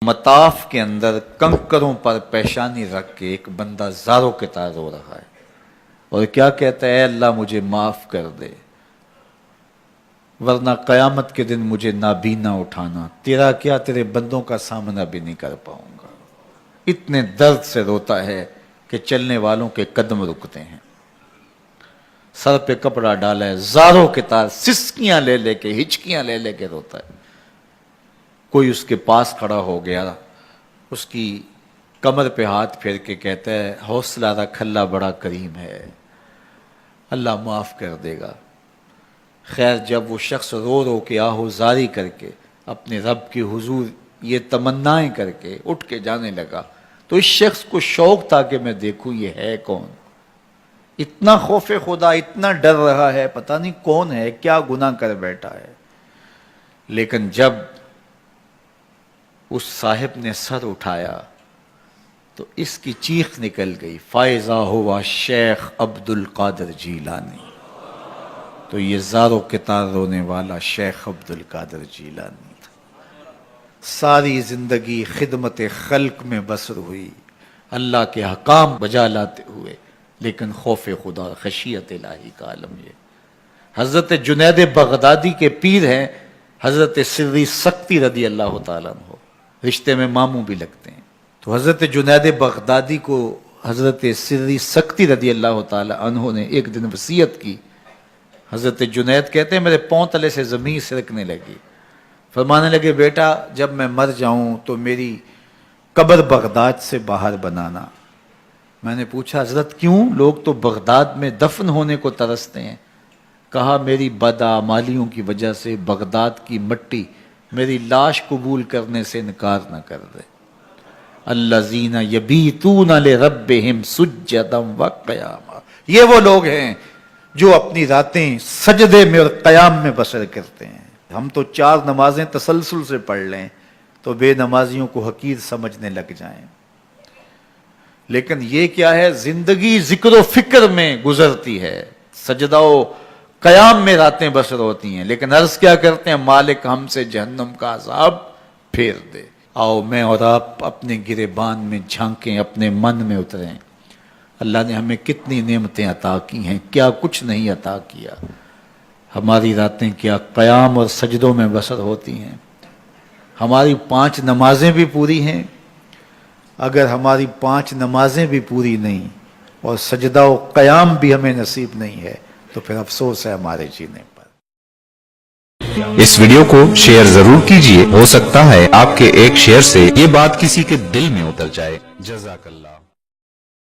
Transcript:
مطاف کے اندر کنکروں پر پیشانی رکھ کے ایک بندہ زاروں کے تار رو رہا ہے اور کیا کہتا ہے، اے اللہ مجھے معاف کر دے ورنہ قیامت کے دن مجھے نابینا اٹھانا، تیرا کیا تیرے بندوں کا سامنا بھی نہیں کر پاؤں گا۔ اتنے درد سے روتا ہے کہ چلنے والوں کے قدم رکتے ہیں۔ سر پہ کپڑا ڈالا ہے، زاروں کے تار، سسکیاں لے لے کے، ہچکیاں لے لے کے روتا ہے۔ کوئی اس کے پاس کھڑا ہو گیا، اس کی کمر پہ ہاتھ پھیر کے کہتا ہے، حوصلہ رکھ، اللہ بڑا کریم ہے، اللہ معاف کر دے گا۔ خیر جب وہ شخص رو رو کے آہوزاری کر کے اپنے رب کے حضور یہ تمنائیں کر کے اٹھ کے جانے لگا تو اس شخص کو شوق تھا کہ میں دیکھوں یہ ہے کون، اتنا خوف خدا، اتنا ڈر رہا ہے، پتہ نہیں کون ہے، کیا گناہ کر بیٹھا ہے۔ لیکن جب اس صاحب نے سر اٹھایا تو اس کی چیخ نکل گئی، فائزہ ہوا شیخ عبد القادر جیلانی۔ تو یہ زاروں کے تار رونے والا شیخ عبد القادر جیلانی تھا۔ ساری زندگی خدمت خلق میں بسر ہوئی، اللہ کے حکام بجا لاتے ہوئے، لیکن خوف خدا، خشیت الہی کا عالم یہ۔ حضرت جنید بغدادی کے پیر ہیں حضرت سری سکتی رضی اللہ تعالیٰ عنہ، رشتے میں ماموں بھی لگتے ہیں۔ تو حضرت جنید بغدادی کو حضرت سری سکتی رضی اللہ تعالیٰ عنہ نے ایک دن وصیت کی۔ حضرت جنید کہتے ہیں میرے پاؤں تلے سے زمین سرکنے لگی، فرمانے لگے بیٹا جب میں مر جاؤں تو میری قبر بغداد سے باہر بنانا۔ میں نے پوچھا حضرت کیوں؟ لوگ تو بغداد میں دفن ہونے کو ترستے ہیں۔ کہا میری بداعمالیوں کی وجہ سے بغداد کی مٹی میری لاش قبول کرنے سے انکار نہ کر دے۔ الذین یبیتون لربہم سجدا وقیاما، یہ وہ لوگ ہیں جو اپنی راتیں سجدے میں اور قیام میں بسر کرتے ہیں۔ ہم تو 4 نمازیں تسلسل سے پڑھ لیں تو بے نمازیوں کو حقیر سمجھنے لگ جائیں، لیکن یہ کیا ہے، زندگی ذکر و فکر میں گزرتی ہے، سجدہ و قیام میں راتیں بسر ہوتی ہیں، لیکن عرض کیا کرتے ہیں، مالک ہم سے جہنم کا عذاب پھیر دے۔ آؤ میں اور آپ اپنے گریبان میں جھانکیں، اپنے من میں اتریں، اللہ نے ہمیں کتنی نعمتیں عطا کی ہیں، کیا کچھ نہیں عطا کیا۔ ہماری راتیں کیا قیام اور سجدوں میں بسر ہوتی ہیں، ہماری 5 نمازیں بھی پوری ہیں۔ اگر ہماری 5 نمازیں بھی پوری نہیں اور سجدہ و قیام بھی ہمیں نصیب نہیں ہے تو پھر افسوس ہے ہمارے جینے پر۔ اس ویڈیو کو شیئر ضرور کیجئے، ہو سکتا ہے آپ کے ایک شیئر سے یہ بات کسی کے دل میں اتر جائے۔ جزاک اللہ۔